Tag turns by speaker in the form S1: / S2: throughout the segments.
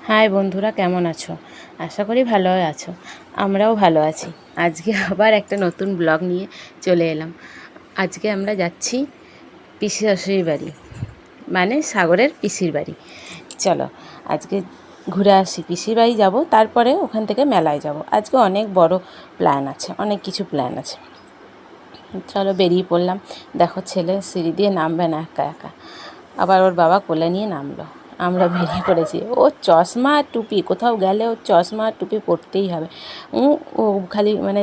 S1: High বন্ধুরা, কেমন আছো? আশা করি ভালো আছো। আমরাও ভালো আছি। আজকে আবার একটা নতুন ব্লগ নিয়ে চলে এলাম। আজকে আমরা যাচ্ছি পিসি শাশুড়ির বাড়ি, মানে সাগরের পিসির বাড়ি। চলো আজকে ঘুরে আসি। পিসির বাড়ি যাব, তারপরে ওখান থেকে মেলায় যাব। আজকে অনেক বড় প্ল্যান আছে, অনেক কিছু প্ল্যান আছে। চলো বেরিয়ে পড়লাম। দেখো ছেলে সিঁড়ি দিয়ে নামবে না একা একা, আবার ওর বাবা কোলে নিয়ে নামলো। আমরা বেরিয়ে পড়েছি। ও চশমা আর টুপি, কোথাও গেলে ও চশমা আর টুপি পরতেই হবে। ও খালি মানে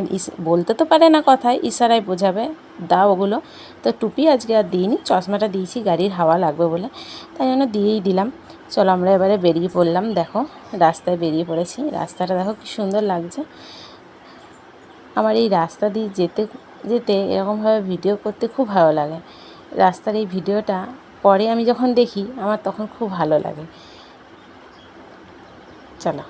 S1: বলতে তো পারে না কথায়, ইশারায় বোঝাবে দাও ওগুলো। তো টুপি আজকে আর দিইনি, চশমাটা দিয়েছি গাড়ির হাওয়া লাগবে বলে, তাই জন্য দিয়েই দিলাম। চলো আমরা এবারে বেরিয়ে পড়লাম। দেখো রাস্তায় বেরিয়ে পড়েছি। রাস্তাটা দেখো কি সুন্দর লাগছে। আমার এই রাস্তা দিয়ে যেতে যেতে এরকমভাবে ভিডিও করতে খুব ভালো লাগে। রাস্তার এই ভিডিওটা পরে আমি যখন দেখি আমার তখন খুব ভালো লাগে। চলো।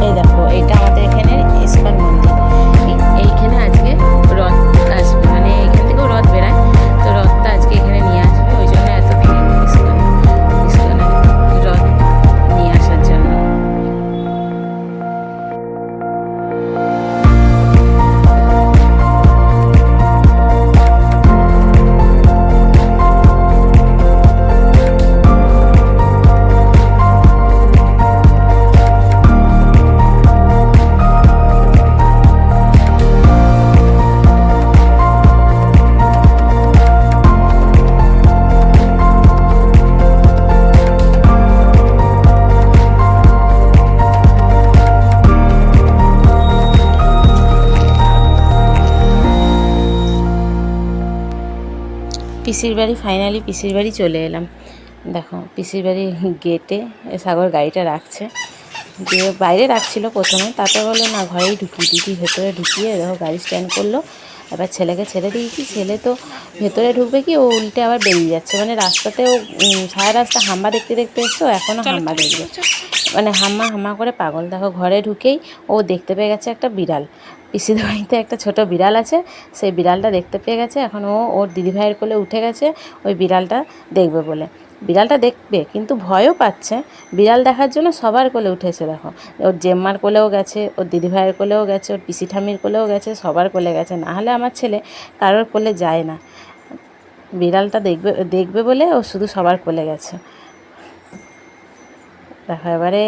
S1: এই দেখো, এটা আমাদের এখানের ইস্কন মন্দির। এইখানে আজকে রথ আসবে, মানে এখান থেকেও রথ বেরায়। তো রথটা আজকে এখানে নিয়ে আসবে, ওই জন্য এত ভিড় ইস্কনে রথ নিয়ে আসার জন্য। পিসির বাড়ি, ফাইনালি পিসির বাড়ি চলে এলাম। দেখো পিসির বাড়ির গেটে সাগর গাড়িটা রাখছে, দিয়ে বাইরে রাখছিল প্রথমে, তারপর বললো না ঘরেই ঢুকিয়ে দিদি। ভেতরে ঢুকিয়ে দেখো গাড়ি স্ট্যান্ড করলো। এবার ছেলেকে ছেড়ে দিয়েছি। ছেলে তো ভেতরে ঢুকবে কি, ও উল্টে আবার বেরিয়ে যাচ্ছে। মানে রাস্তাতেও সারা রাস্তা হাম্বা দেখতে দেখতে এসছে, ও এখনও হাম্বা দেখবে, মানে হাম্মা হাম্মা করে পাগল। দেখো ঘরে ঢুকেই ও দেখতে পেয়ে গেছে একটা বিড়াল। পিসির বাড়িতে একটা ছোট বিড়াল আছে, সেই বিড়ালটা দেখতে পেয়ে গেছে। এখন ও ওর দিদিভাইয়ের কোলে উঠে গেছে ওই বিড়ালটা দেখবে বলে। বিড়ালটা দেখবে কিন্তু ভয়ও পাচ্ছে। বিড়াল দেখার জন্য সবার কোলে উঠেছে। দেখো ওর জেম্মার কোলেও গেছে, ওর দিদিভাইয়ের কোলেও গেছে, ওর পিসি ঠাম্মির কোলেও গেছে, সবার কোলে গেছে। না হলে আমার ছেলে কারোর কোলে যায় না। বিড়ালটা দেখবে দেখবে বলে ও শুধু সবার কোলে গেছে। দেখো এবারে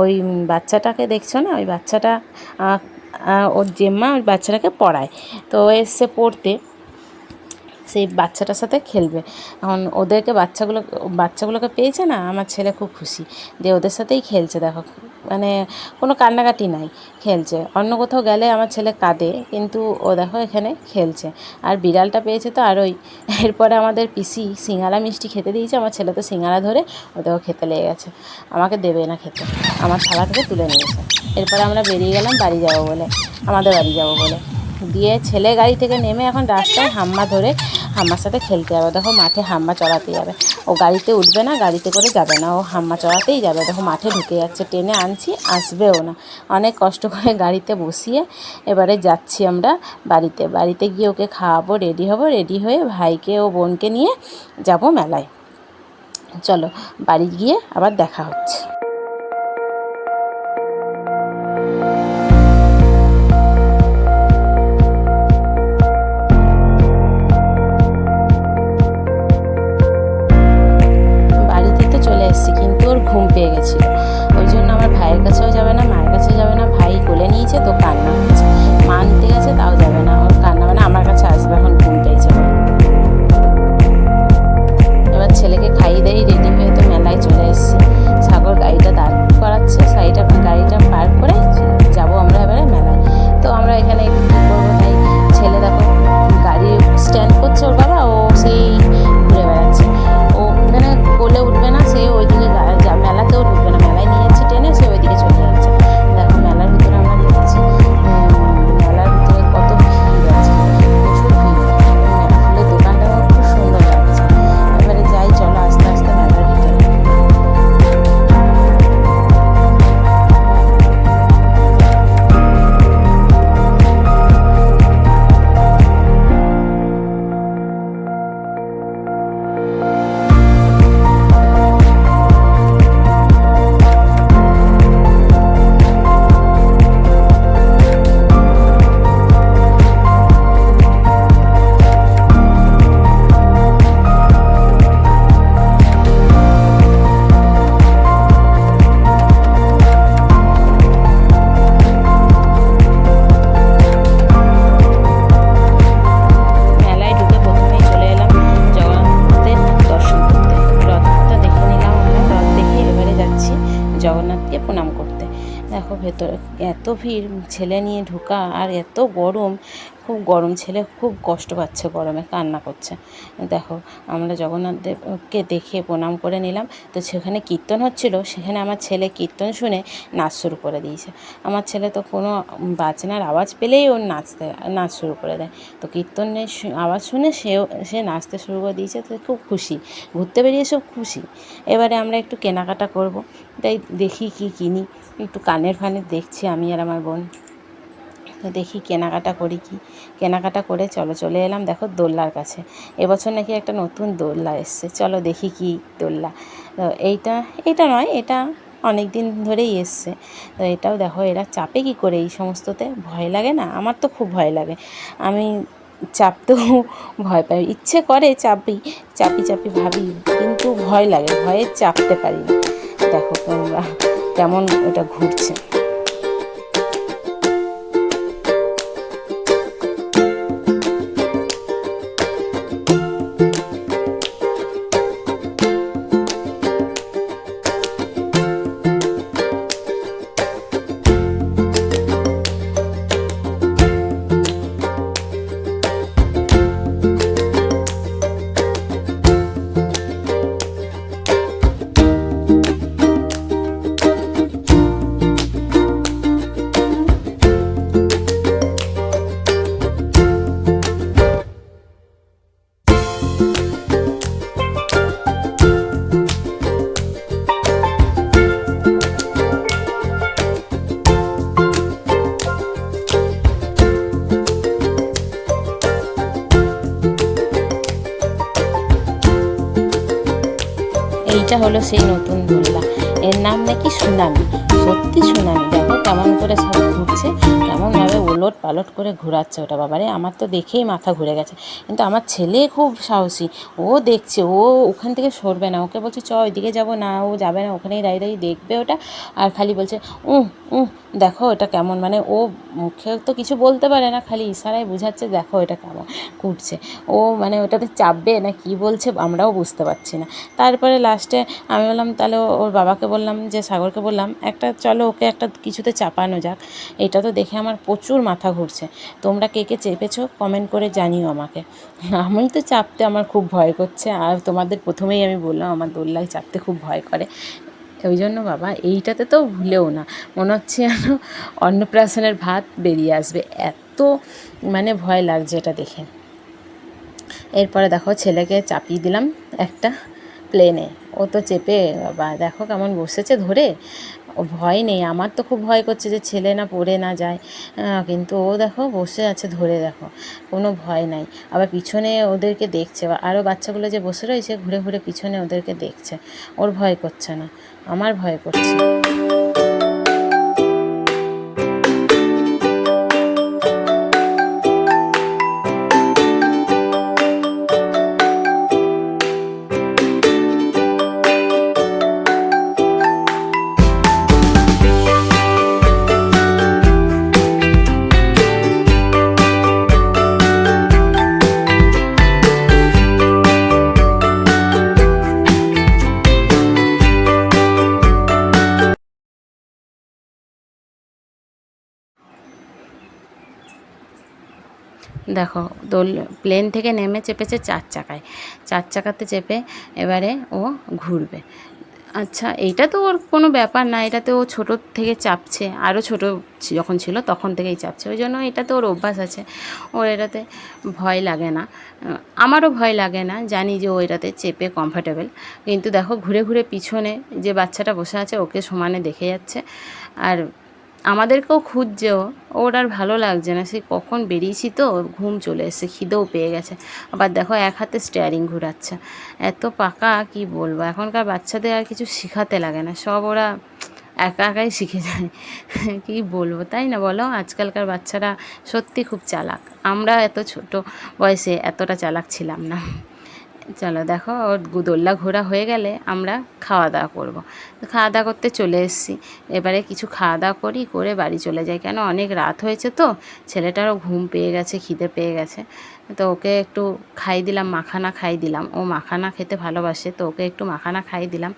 S1: ওই বাচ্চাটাকে দেখছো না, ওই বাচ্চাটা ওর জেম্মা ওই বাচ্চাটাকে পড়ায়। তো ও এসছে পড়তে, সেই বাচ্চাটার সাথে খেলবে। এখন ওদেরকে বাচ্চাগুলোকে পেয়েছে না, আমার ছেলে খুব খুশি, দিয়ে ওদের সাথেই খেলছে। দেখো মানে কোনো কান্নাকাটি নাই, খেলছে। অন্য কোথাও গেলে আমার ছেলে কাঁদে, কিন্তু ও দেখো এখানে খেলছে। আর বিড়ালটা পেয়েছে তো আরোই। এরপরে আমাদের পিসি সিঙ্গারা মিষ্টি খেতে দিয়েছে। আমার ছেলে তো সিঙ্গারা ধরে ওদেরও খেতে লেগে গেছে, আমাকে দেবে না খেতে, আমার থালা থেকে তুলে নিয়েছে। এরপরে আমরা বেরিয়ে গেলাম বাড়ি যাবো বলে, আমাদের বাড়ি যাবো বলে। দিয়ে ছেলে গাড়ি থেকে নেমে এখন রাস্তায় হাম্মা ধরে হাম্মার সাথে খেলতে যাবে। দেখো মাঠে হাম্মা চড়াতে যাবে। ও গাড়িতে উঠবে না, গাড়িতে করে যাবে না, ও হাম্মা চড়াতেই যাবে। দেখো মাঠে ঢুকে যাচ্ছে, টেনে আনছি, আসবেও না। অনেক কষ্ট করে গাড়িতে বসিয়ে এবারে যাচ্ছি আমরা বাড়িতে। বাড়িতে গিয়ে ওকে খাওয়াবো, রেডি হব, রেডি হয়ে ভাইকে ও বোনকে নিয়ে যাব মেলায়। চলো বাড়ি গিয়ে আবার দেখা হচ্ছে। ঘুম পেয়ে গেছিলো, ওই জন্য আমার ভাইয়ের কাছেও যাবে না, মায়ের কাছেও যাবে না। ভাই কোলে নিয়েছে তো কান্না হচ্ছে। এত ভিড়, ছেলে নিয়ে ঢোকা, আর এত গরম, খুব গরম, ছেলে খুব কষ্ট পাচ্ছে গরমে, কান্না করছে। দেখো আমরা জগন্নাথ দেবকে দেখে প্রণাম করে নিলাম। তো সেখানে কীর্তন হচ্ছিল, সেখানে আমার ছেলে কীর্তন শুনে নাচ শুরু করে দিয়েছে। আমার ছেলে তো কোনো বাজনার আওয়াজ পেলেই ওর নাচ শুরু করে দেয়। তো কীর্তনের আওয়াজ শুনে সে নাচতে শুরু করে দিয়েছে। তো খুব খুশি, ঘুরতে বেরিয়ে সব খুশি। এবারে আমরা একটু কেনাকাটা করব, তাই দেখি কি কিনি। একটু কানের দেখছি আমি আর আমার বোন। তো দেখি কেনাকাটা করি, কি কেনাকাটা করে চলে এলাম দেখো দোলনার কাছে। এবছর নাকি একটা নতুন দোলনা এসছে, চলো দেখি কি দোলনা। তো এইটা নয়, এটা অনেক দিন ধরেই এসছে। তো এটাও দেখো, এরা চাপে কি করে এই সমস্ততে, ভয় লাগে না? আমার তো খুব ভয় লাগে, আমি চাপতেও ভয় পাই। ইচ্ছে করে চাপি ভাবি, কিন্তু ভয় লাগে, ভয়ে চাপতে পারি না। দেখো তোমরা কেমন ওটা ঘুরছে। এইটা হলো সেই নতুন দোলনা, এর নাম নাকি সুনামি। সত্যি সুনামি, দেখো কেমন করে সব ঘুরছে, কেমনভাবে ওলট পালট করে ঘোরাচ্ছে ওটা। বাবারে, আমার তো দেখেই মাথা ঘুরে গেছে। কিন্তু আমার ছেলে খুব সাহসী, ও দেখছে, ও ওখান থেকে সরবে না। ওকে বলছে চ ওইদিকে যাবো না, ও যাবে না, ওখানেই দাঁড়িয়ে দেখবে ওটা। আর খালি বলছে দেখো এটা কেমন, মানে ও মুখে তো কিছু বলতে পারে না, খালি ইশারায় বোঝাচ্ছে দেখো এটা কেমন ঘুরছে। ও মানে ওটাতে চাপবে না কি বলছে আমরাও বুঝতে পারছি না। তারপরে লাস্টে আমি বললাম, তাহলে ওর বাবাকে বললাম, যে সাগরকে বললাম, একটা চলো ওকে একটা কিছুতে চাপানো যাক। এটা তো দেখে আমার প্রচুর মাথা ঘুরছে। তোমরা কে কে চেপেছো কমেন্ট করে জানিও আমাকে। আমি তো চাপতে আমার খুব ভয় করছে, আর তোমাদের প্রথমেই আমি বললাম আমার দোলনায় চাপতে খুব ভয় করে। ওই জন্য বাবা এইটাতে তো ভুলেও না, মনে হচ্ছে যেন অন্নপ্রাশনের ভাত বেরিয়ে আসবে, এত মানে ভয় লাগছে এটা দেখে। এরপরে দেখো ছেলেকে চাপিয়ে দিলাম একটা প্লেনে, ও তো চেপে বাবা দেখো কেমন বসেছে ধরে। ও ভয় নেই, আমার তো খুব ভয় করছে যে ছেলে না পড়ে না যায়, কিন্তু ও দেখো বসে আছে ধরে, দেখো কোনো ভয় নাই। আবার পিছনে ওদেরকে দেখছে, আরও বাচ্চাগুলো যে বসে রয়েছে ঘুরে ঘুরে পিছনে ওদেরকে দেখছে, ওর ভয় করছে না, আমার ভয় করছে। দেখো প্লেন থেকে নেমে চেপেছে 4 চাকায়, 4 চাকাতে চেপে এবারে ও ঘুরবে। আচ্ছা, এইটা তো ওর কোনো ব্যাপার না, এটাতে ও ছোটোর থেকে চাপছে, আরও ছোটো যখন ছিল তখন থেকেই চাপছে, ওই জন্য এটাতে ওর অভ্যাস আছে, ওর এটাতে ভয় লাগে না। আমারও ভয় লাগে না, জানি যে ও এটাতে চেপে কমফর্টেবল। কিন্তু দেখো ঘুরে ঘুরে পিছনে যে বাচ্চাটা বসে আছে ওকে সমানে দেখে যাচ্ছে, আর আমাদেরকেও খুঁজছে। ওর আর ভালো লাগছে না, সে কখন বেরিয়েছি তো ঘুম চলে এসেছে, খিদেও পেয়ে গেছে। আবার দেখো এক হাতে স্টিয়ারিং ঘোরাচ্ছে, এত পাকা কি বলবো। এখনকার বাচ্চাদের আর কিছু শেখাতে লাগে না, সব ওরা একা একাই শিখে যায়। কি বলবো, তাই না বলো? আজকালকার বাচ্চারা সত্যি খুব চালাক, আমরা এত ছোট বয়সে এতটা চালাক ছিলাম না। চলো দেখো, ওর দোল্লা ঘোরা হয়ে গেলে আমরা খাওয়া দাওয়া করবো। তো খাওয়া দাওয়া করতে চলে এসেছি। এবারে কিছু খাওয়া দাওয়া করি, করে বাড়ি চলে যাই, কেন অনেক রাত হয়েছে তো, ছেলেটারও ঘুম পেয়ে গেছে, খিদে পেয়ে গেছে। তো ওকে একটু খাই দিলাম, মাখানা খাই দিলাম, ও মাখানা খেতে ভালোবাসে, তো ওকে একটু মাখানা খাই দিলাম।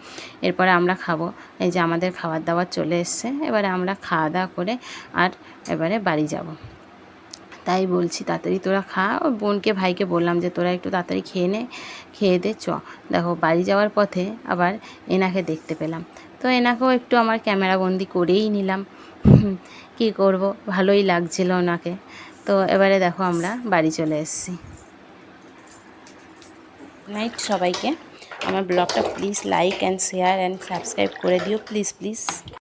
S1: এরপরে আমরা খাবো। এই যে আমাদের খাবার দাবার চলে এসছে, এবারে আমরা খাওয়া দাওয়া করে আর এবারে বাড়ি যাব। তাই বলছি তাড়াতাড়ি তোরা খা। ওর বোনকে ভাইকে বললাম যে তোরা একটু তাড়াতাড়ি খেয়ে নে, খেয়ে দে চ। দেখো বাড়ি যাওয়ার পথে আবার এনাকে দেখতে পেলাম, তো এনাকেও একটু আমার ক্যামেরাবন্দি করেই নিলাম। কী করব, ভালোই লাগছিল ওনাকে। তো এবারে দেখো আমরা বাড়ি চলে এসেছি। নাইট সবাইকে। আমার ব্লগটা please like and share and subscribe করে দিও, প্লিজ প্লিজ।